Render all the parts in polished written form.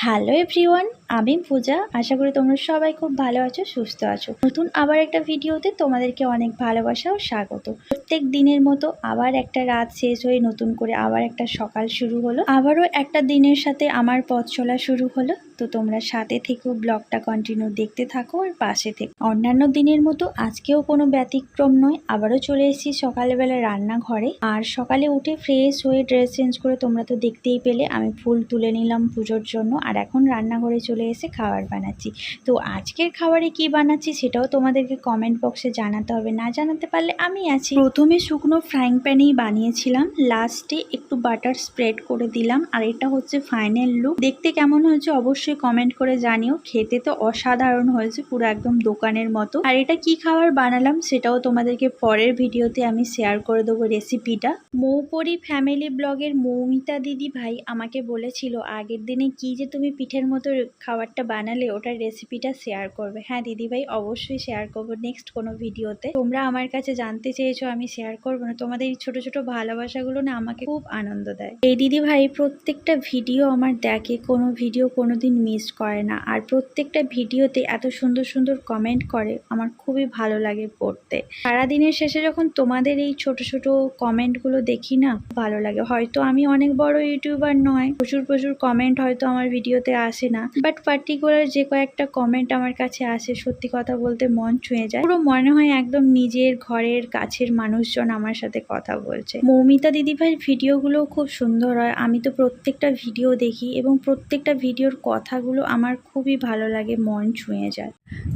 Hello everyone, আমি পূজা। আশা করি তোমরা সবাই খুব ভালো আছো, সুস্থ আছো। নতুন আবার একটা ভিডিওতে তোমাদেরকে অনেক ভালোবাসা ও স্বাগত। প্রত্যেক দিনের মতো আবার একটা রাত শেষ হয়ে নতুন করে আবার একটা সকাল শুরু হলো। আবারও একটা দিনের সাথে আমার পথ চলা শুরু হলো। তো তোমরা সাথে থেকেও ব্লগটা কন্টিনিউ দেখতে থাকো আর পাশে থেকো। অন্যান্য দিনের মতো আজকেও কোনো ব্যতিক্রম নয়। আবারও চলে এসেছি সকালবেলা রান্নাঘরে। আর সকালে উঠে ফ্রেশ হয়ে ড্রেস চেঞ্জ করে তোমরা তো দেখতেই পেলে আমি ফুল তুলে নিলাম পুজোর জন্য। আর এখন রান্নাঘরে চলে এসে খাবার বানাচ্ছি। তো আজকের খাবারে কি বানাচ্ছি সেটাও তোমাদেরকে কমেন্ট বক্সে জানাতে হবে, না জানাতে পারলে আমি আছি। প্রথমে শুকনো ফ্রাইং প্যানেই বানিয়েছিলাম, লাস্টে একটু বাটার স্প্রেড করে দিলাম। আর এটা হচ্ছে ফাইনাল লুক। দেখতে কেমন হয়েছে অবশ্যই কমেন্ট করে জানিও। খেতে তো অসাধারণ হয়েছে, পুরো একদম দোকানের মতো। আর এটা কি খাবার বানালাম সেটাও তোমাদেরকে পরের ভিডিওতে আমি শেয়ার করে দেবো রেসিপিটা। মৌপরি ফ্যামিলি ব্লগের মৌমিতা দিদি ভাই আমাকে বলেছিল আগের দিনে কি যে তুমি পিঠের মতো খাবারটা বানালে ওটার রেসিপিটা শেয়ার করবে। হ্যাঁ দিদি ভাই, অবশ্যই শেয়ার করবো নেক্সট কোনো ভিডিওতে। তোমরা আমার কাছে জানতে চেয়েছো, আমি শেয়ার করবো না? তোমাদের এই ছোট ছোট ভালোবাসাগুলো না আমাকে খুব আনন্দ দেয়। এই দিদি ভাই প্রত্যেকটা ভিডিও আমার দেখে, কোনো ভিডিও কোনোদিন মিস করে না। আর প্রত্যেকটা ভিডিওতে এত সুন্দর সুন্দর কমেন্ট করে, আমার খুবই ভালো লাগে পড়তে। সারাদিনের শেষে যখন তোমাদের এই ছোট ছোট কমেন্টগুলো দেখি না, ভালো লাগে। হয়তো আমি অনেক বড় ইউটিউবার নয়, প্রচুর প্রচুর কমেন্ট হয়তো আমার ভিডিওতে আসে না, বাট পার্টিকুলার যে কয়েকটা কমেন্ট আমার কাছে আসে, সত্যি কথা বলতে মন ছুঁয়ে যায়। পুরো মনে হয় একদম নিজের ঘরের কাছের মানুষজন আমার সাথে কথা বলছে। মৌমিতা দিদিভাইয়ের ভিডিওগুলো খুব সুন্দর হয়। আমি তো প্রত্যেকটা ভিডিও দেখি এবং প্রত্যেকটা ভিডিওর কথাগুলো আমার খুবই ভালো লাগে, মন ছুঁয়ে যায়।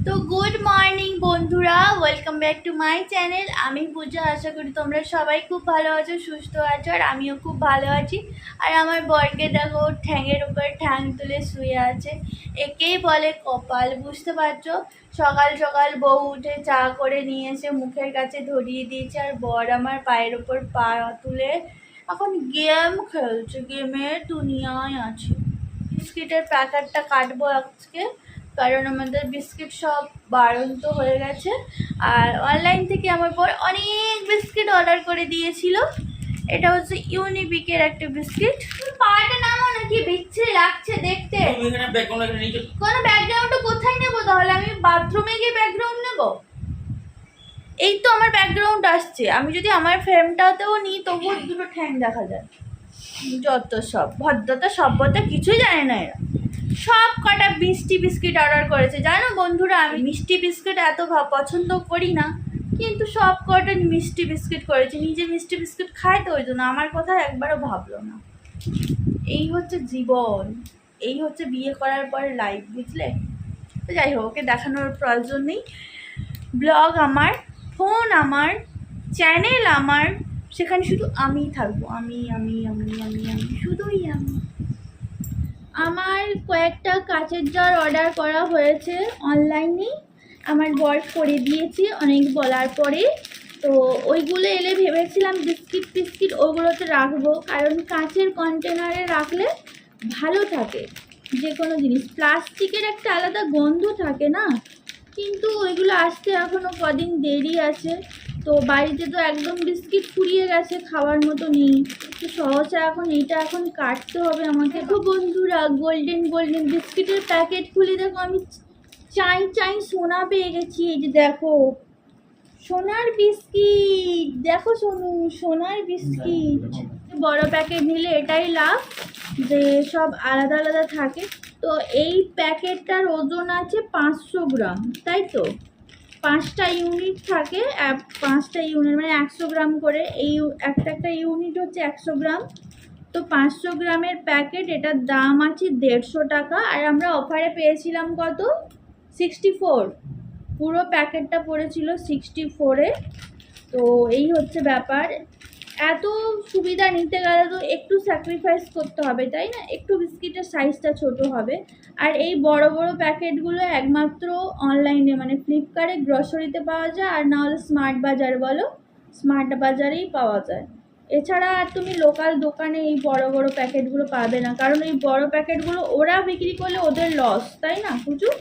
তো গুড মর্নিং বন্ধুরা, welcome back to my channel. আমি পূজা। আশা করি তোমরা সবাই খুব ভালো আছো, সুস্থ আছো, আর আমিও খুব ভালো আছি। আর আমার বরকে দেখো ঠ্যাঙের উপর ঠ্যাং তুলে শুয়ে আছে। একেই বলে কপাল, বুঝতে পারছো? সকাল সকাল বউ উঠে চা করে নিয়ে এসে মুখের কাছে ধরিয়ে দিয়েছে, আর বর আমার পায়ের উপর পা তুলে এখন গেম খেলছে, গেমের দুনিয়ায় আছে। বিস্কিটের প্যাকেটটা কাটবো আজকে, কারণ আমাদের বিস্কিট সব বাড়ন্ত হয়ে গেছে। আর অনলাইন থেকে আমার বর অনেক বিস্কিট অর্ডার করে দিয়েছিল। এটা হচ্ছে ইউনিবিকের একটা বিস্কিট। পাটা নামো নাকি, বিচ্ছিরি লাগছে দেখতে। কোনো ব্যাকগ্রাউন্ড কোথায় নেবো তাহলে? আমি বাথরুমে গিয়ে ব্যাকগ্রাউন্ড নেবো? এই তো আমার ব্যাকগ্রাউন্ড আসছে। আমি যদি আমার ফ্রেমটাতেও নিই তবুও দুটো ঠ্যাং দেখা যায়। যত সব ভদ্রতা সভ্যতা কিছুই জানে না এরা। সব কটা মিষ্টি বিস্কিট অর্ডার করেছে। জানো বন্ধুরা, আমি মিষ্টি বিস্কিট এত পছন্দ করি না, কিন্তু সব কটা মিষ্টি বিস্কিট করেছে। নিজে মিষ্টি বিস্কিট খায় তো ওই জন্য আমার কথা একবারও ভাবলো না। এই হচ্ছে জীবন, এই হচ্ছে বিয়ে করার পরে লাইফ, বুঝলে? তো যাই হোক, ওকে দেখানোর প্রয়োজন নেই। ব্লগ আমার, ফোন আমার, চ্যানেল আমার, সেখানে শুধু আমিই থাকবো। আমি আমি আমি আমি আমি শুধুই আমি। আমার কয়েকটা কাচের জার অর্ডার করা হয়েছে অনলাইনে, আমার বর করে দিয়েছি অনেক বলার পরে। তো ওইগুলো এলে ভেবেছিলাম বিস্কিট ওগুলোতে রাখবো, কারণ কাচের কন্টেনারে রাখলে ভালো থাকে যে কোনো জিনিস। প্লাস্টিকের একটা আলাদা গন্ধ থাকে না, কিন্তু ওইগুলো আসতে এখনও কদিন দেরি আছে। তো বাড়িতে তো একদম বিস্কিট ফুরিয়ে গেছে, খাওয়ার মতো নেই। তো সহজে এখন এখন কাটতে হবে আমাকে। তো বন্ধুরা, গোল্ডেন বিস্কিটের প্যাকেট খুলে দেখো, আমি চাই সোনা পেয়ে গেছি। এই যে দেখো সোনার বিস্কিট, দেখো সোনু, সোনার বিস্কিট। বড় প্যাকেট নিলে এটাই লাভ যে সব আলাদা আলাদা থাকে। তো এই প্যাকেটটার ওজন আছে 500 গ্রাম, তাই তো 5টা ইউনিট থাকে। 5টা ইউনিট মানে 100 গ্রাম করে। এই একটা ইউনিট হচ্ছে 100 গ্রাম। তো 500 গ্রামের প্যাকেট, এটার দাম আছে 150 টাকা। আর আমরা অফারে পেয়েছিলাম কত? 64। পুরো প্যাকেটটা পড়েছিল 64-এ। তো এই হচ্ছে ব্যাপার। এত সুবিধা নিতে গেলে তো একটু স্যাক্রিফাইস করতে হবে, তাই না? একটু বিস্কিটের সাইজটা ছোট হবে। আর এই বড় বড় প্যাকেটগুলো একমাত্র অনলাইনে মানে ফ্লিপকার্টে গ্রসারিতে পাওয়া যায়, আর না হলে স্মার্ট বাজার বলো, স্মার্ট বাজারেই পাওয়া যায়। এছাড়া আর তুমি লোকাল দোকানে এই বড় বড় প্যাকেটগুলো পাবে না, কারণ এই বড় প্যাকেটগুলো ওরা বিক্রি করলে ওদের লস, তাই না প্রচুর?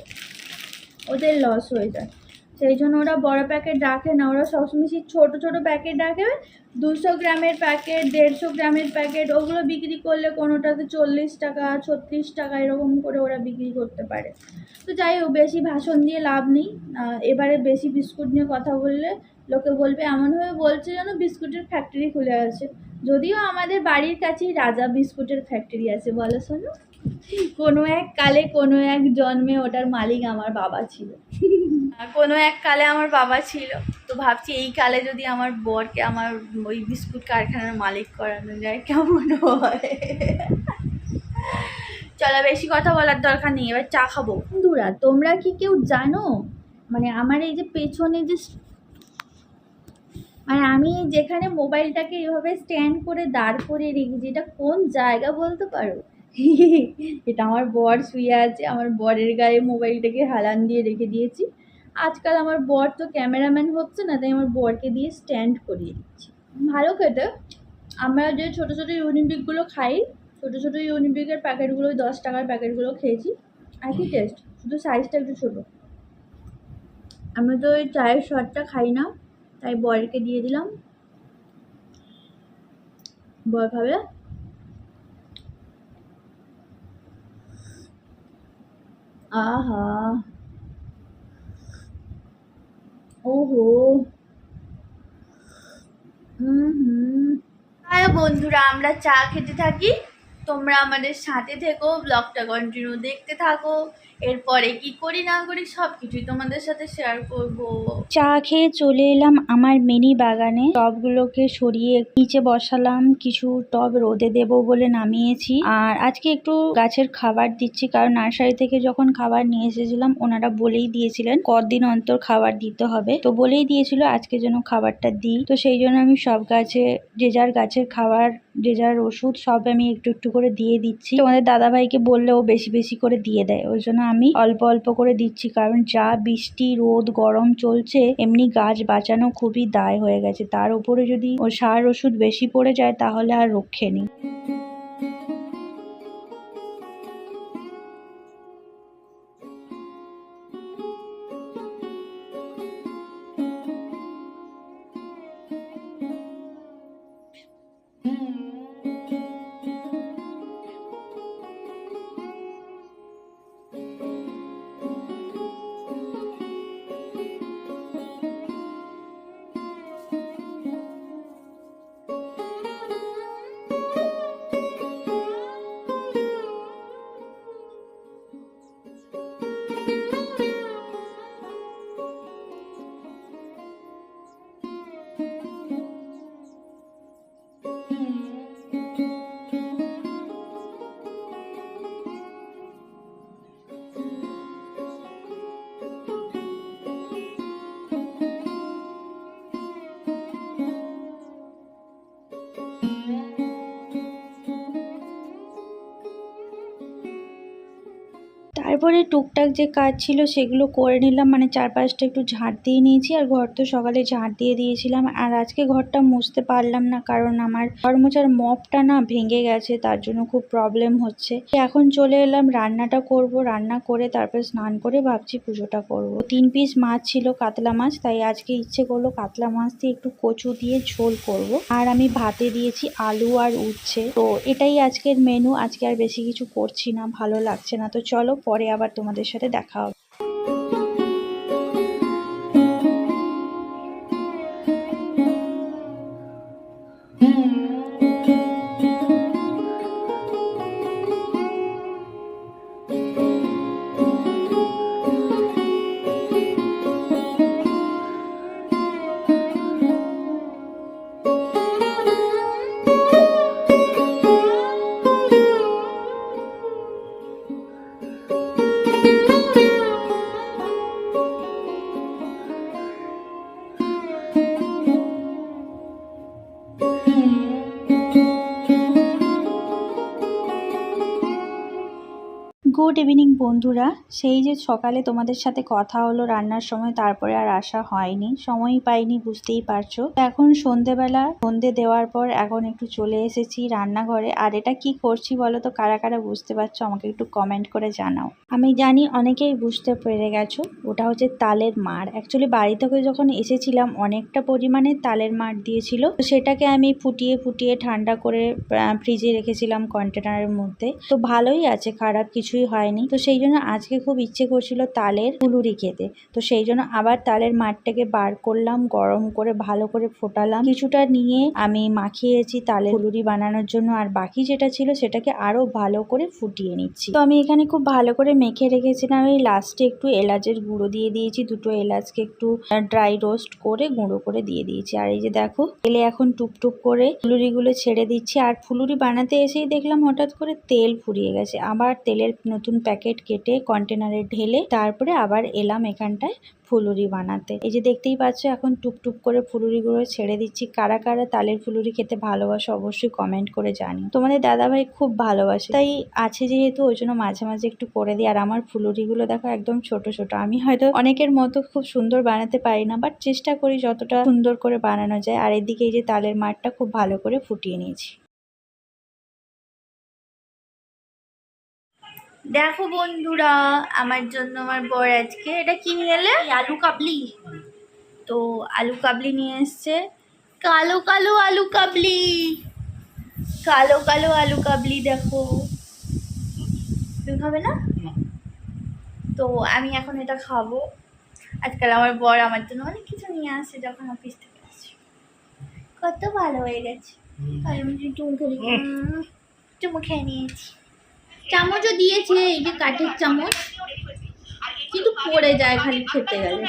ওদের লস হয়ে যায়, সেই জন্য ওরা বড় প্যাকেট রাখে না। ওরা সবসময় সেই ছোটো ছোটো প্যাকেট রাখে, 200 গ্রামের প্যাকেট, 150 গ্রামের প্যাকেট, ওগুলো বিক্রি করলে কোনোটাতে 40 টাকা, 36 টাকা এরকম করে ওরা বিক্রি করতে পারে। তো যাই হোক, বেশি ভাষণ দিয়ে লাভ নেই। এবারে বেশি বিস্কুট নিয়ে কথা বললে লোকে বলবে এমনভাবে বলছে যেন বিস্কুটের ফ্যাক্টরি খুলে আছে। যদিও আমাদের বাড়ির কাছেই রাজা বিস্কুটের ফ্যাক্টরি আছে, বলো শোনো। কোনো এক কালে কোনো এক জন্মে ওটার মালিক আমার বাবা ছিল। কোনো এক কালে আমার বাবা ছিল, তো ভাবছি এই কালে যদি আমার বরকে আমার ওই বিস্কুট কারখানার মালিক করানো যায় কেমন হয়। চলো, বেশি কথা বলার দরকার নেই, এবার চা খাবো। বন্ধুরা, তোমরা কি কেউ জানো মানে আমার এই যে পেছনে যে মানে আমি যেখানে মোবাইলটাকে এভাবে স্ট্যান্ড করে দাঁড় করে রেখেছি, এটা কোন জায়গা বলতে পারো? এটা আমার বর শুয়ে আছে, আমার বরের গায়ে মোবাইলটাকে হেলান দিয়ে রেখে দিয়েছি। আজকাল আমার বর তো ক্যামেরাম্যান হচ্ছে না, তাই আমার বরকে দিয়ে স্ট্যান্ড করিয়ে দিচ্ছি। ভালো খেতে। আমরা যে ছোটো ছোটো ইউনিবিকগুলো খাই, ছোটো ছোটো ইউনিবিকের প্যাকেটগুলো, 10 টাকার প্যাকেটগুলো খেয়েছি, আর কি টেস্ট, শুধু সাইজটা একটু ছোটো। আমি তো ওই চায়ের স্বাদটা খাই না, তাই বরকে দিয়ে দিলাম। বর খাবে। আহা, ওহো, হ্যাঁ বন্ধুরা, আমরা চা খেতে থাকি, তোমরা আমাদের সাথে থেকো, ব্লগটা কন্টিনিউ দেখতে থাকো। এরপরে কি করি না করি সব কিছুই তোমাদের সাথে শেয়ার করব। চা খেয়ে চলে এলাম আমার মিনি বাগানে, টবগুলোকে সরিয়ে নিচে বসালাম, কিছু টব রোদে দেব বলে নামিয়েছি। আর আজকে একটু গাছের খাবার দিচ্ছি, কারণ নার্সারি থেকে যখন খাবার নিয়ে এসেছিলাম ওনারা বলেই দিয়েছিলেন কদিন অন্তর খাবার দিতে হবে, তো বলেই দিয়েছিল আজকে যেন খাবারটা দিই। তো সেই জন্য আমি সব গাছে যে যার গাছের খাবার, যে যার ওষুধ সব আমি একটু একটু করে দিয়ে দিচ্ছি। তোমাদের দাদাভাইকে বললে ও বেশি বেশি করে দিয়ে দেয়, ওই জন্য আমি অল্প অল্প করে দিচ্ছি, কারণ যা বৃষ্টি রোদ গরম চলছে, এমনি গাছ বাঁচানো খুবই দায় হয়ে গেছে, তার উপরে যদি ও সার ওষুধ বেশি পড়ে যায় তাহলে আর রক্ষে নেই। তারপরে টুকটাক যে কাজ ছিল সেগুলো করে নিলাম, মানে চারপাশটা একটু ঝাঁট দিয়ে নিয়েছি, আর ঘর তো সকালে ঝাঁট দিয়ে দিয়েছিলাম। আর আজকে ঘরটা মুছতে পারলাম না, কারণ আমার ঘর মোছার মপটা না ভেঙে গেছে, তার জন্য খুব প্রবলেম হচ্ছে। এখন চলে এলাম রান্নাটা করব, রান্না করে তারপর স্নান করে ভাবছি পুজোটা করব। 3 পিস মাছ ছিল, কাতলা মাছ, তাই আজকে ইচ্ছে করলো কাতলা মাছ দিয়ে একটু কচু দিয়ে ঝোল করব। আর আমি ভাতে দিয়েছি আলু আর উচ্ছে, তো এটাই আজকের মেনু। আজকে আর বেশি কিছু করছি না, ভালো লাগছে না, তো চলো পরে আবার তোমাদের সাথে দেখা হবে। গুড ইভিনিং বন্ধুরা। সেই যে সকালে তোমাদের সাথে কথা হলো রান্নার সময়, তারপরে আর আসা হয়নি, সময়ই পাইনি, বুঝতেই পারছো। এখন সন্ধেবেলা, সন্ধে দেওয়ার পর এখন একটু চলে এসেছি রান্নাঘরে। আর এটা কি করছি বলো তো, কারা কারা বুঝতে পারছো আমাকে একটু কমেন্ট করে জানাও। আমি জানি অনেকেই বুঝতে পেরে গেছো, ওটা হচ্ছে তালের মাড়। অ্যাকচুয়ালি বাড়ি থেকে যখন এসেছিলাম অনেকটা পরিমাণে তালের মাড় দিয়েছিল, তো সেটাকে আমি ফুটিয়ে ফুটিয়ে ঠান্ডা করে ফ্রিজে রেখেছিলাম কন্টেনারের মধ্যে। তো ভালোই আছে, খারাপ কিছুই হয়নি। তো সেই জন্য আজকে খুব ইচ্ছে করছিল তালের ফুলুরি খেতে। তো সেই জন্য আবার তালের মাঠটাকে বার করলাম, গরম করে ভালো করে ফোটালাম, কিছুটা নিয়ে আমি মাখিয়েছি তালের ফুলুরি বানানোর জন্য। আর বাকি যেটা ছিল সেটাকে আরো ভালো করে ফুটিয়ে নিচ্ছি। তো আমি এখানে খুব ভালো করে মেখে রেখেছিলাম। এই লাস্টে একটু এলাচের গুঁড়ো দিয়ে দিয়েছি, দুটো এলাচকে একটু ড্রাই রোস্ট করে গুঁড়ো করে দিয়ে দিয়েছি। আর এই যে দেখো, তেলে এখন টুপটুপ করে ফুলুরিগুলো ছেড়ে দিচ্ছি। আর ফুলুরি বানাতে এসেই দেখলাম হঠাৎ করে তেল ফুরিয়ে গেছে। আবার তেলের নতুন প্যাকেট কেটে কন্টেনারে ঢেলে তারপরে আবার এলাম এখানটায় ফুলুরি বানাতে। এই যে দেখতেই পাচ্ছ, এখন টুপটুপ করে ফুলুরিগুলো ছেড়ে দিচ্ছি। কারা কারা তালের ফুলুরি খেতে ভালোবাসো অবশ্যই কমেন্ট করে জানিও। তোমাদের দাদাভাই খুব ভালোবাসে, তাই আছে যেহেতু ওই জন্য মাঝে মাঝে একটু করে দিই। আর আমার ফুলুরিগুলো দেখো একদম ছোট ছোট। আমি হয়তো অনেকের মতো খুব সুন্দর বানাতে পারি না, বাট চেষ্টা করি যতটা সুন্দর করে বানানো যায়। আর এদিকে এই যে তালের মাঠটা খুব ভালো করে ফুটিয়ে নিয়েছি। দেখো বন্ধুরা, আমার জন্য আমার বর আজকে এটা কি নিয়ে এলে, আলু কাবলি। তো আলু কাবলি নিয়ে এসছে, কালো কালো আলু কাবলি, কালো কালো আলু কাবলি। দেখো, তুমি খাবে না? তো আমি এখন এটা খাবো। আজকাল আমার বর আমার জন্য অনেক কিছু নিয়ে আসে যখন অফিস থেকে আসে। কত ভালো হয়ে গেছে। আমি চুমু খেয়ে নিয়েছি। চামচও দিয়েছে, এই যে কাঠের চামচ, কিন্তু পড়ে যায় খালি খেতে গেলে।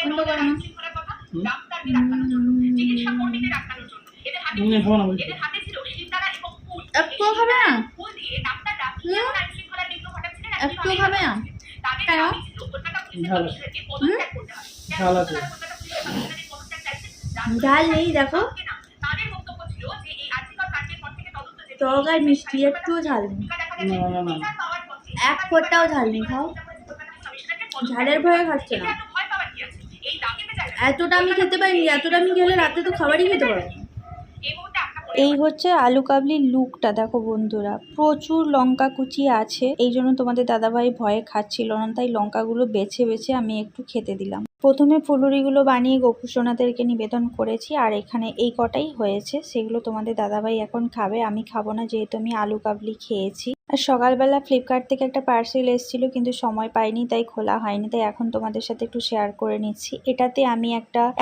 একটু খাবে না? একটু খাবে না? ঝাল নেই, দেখো টক আর মিষ্টি, একটুও ঝাল নেই, এক ফোঁটাও ঝাল নেই। খাও, ঝালের ভয়ে খাচ্ছে না। এতটা আমি খেতে পারিনি, এতটা আমি খেলে রাতে তো খাবারই খেতে পারবো। এই হচ্ছে আলু কাবলির লুকটা। দেখো বন্ধুরা, প্রচুর লঙ্কা কুচি আছে, এই জন্য তোমাদের দাদাভাই ভয়ে খাচ্ছিল না, তাই লঙ্কাগুলো বেছে বেছে আমি একটু খেতে দিলাম। প্রথমে ফুলুরিগুলো বানিয়ে গোপুসোনাদেরকে নিবেদন করেছি, আর এখানে এই কটাই হয়েছে, সেগুলো তোমাদের দাদাভাই এখন খাবে, আমি খাবো না, যেহেতু আমি আলু কাবলি খেয়েছি। আর সকালবেলা ফ্লিপকার্ট থেকে একটা পার্সেল এসেছিল, কিন্তু সময় পাইনি তাই খোলা হয়নি, তাই এখন তোমাদের সাথে একটু শেয়ার করে নিচ্ছি। এটাতে আমি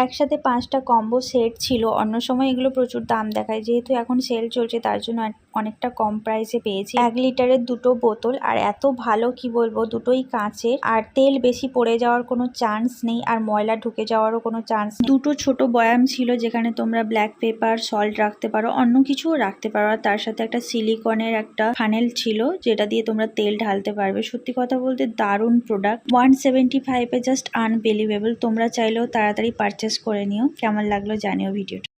একসাথে 5টা কম্বো সেট ছিল। অন্য সময় এগুলো প্রচুর দাম দেখায়, যেহেতু এখন সেল চলছে তার জন্য অনেকটা কম প্রাইসে পেয়েছি। 1 লিটারের 2টো বোতল, আর এত ভালো কি বলবো, দুটোই কাঁচের, আর তেল বেশি পড়ে যাওয়ার কোনো চান্স নেই, আর ময়লা ঢুকে যাওয়ারও কোনো চান্স নেই। দুটো ছোট বয়াম ছিল, যেখানে তোমরা ব্ল্যাক পেপার, সল্ট রাখতে পারো, অন্য কিছুও রাখতে পারো। আর তার সাথে একটা সিলিকনের একটা ফানেল ছিল, যেটা দিয়ে তোমরা তেল ঢালতে পারবে। সত্যি কথা বলতে দারুণ প্রোডাক্ট। 175 just unbelievable. তোমরা চাইলেও তাড়াতাড়ি পারচেস করে নিও। কেমন লাগলো জানিও ভিডিওটা।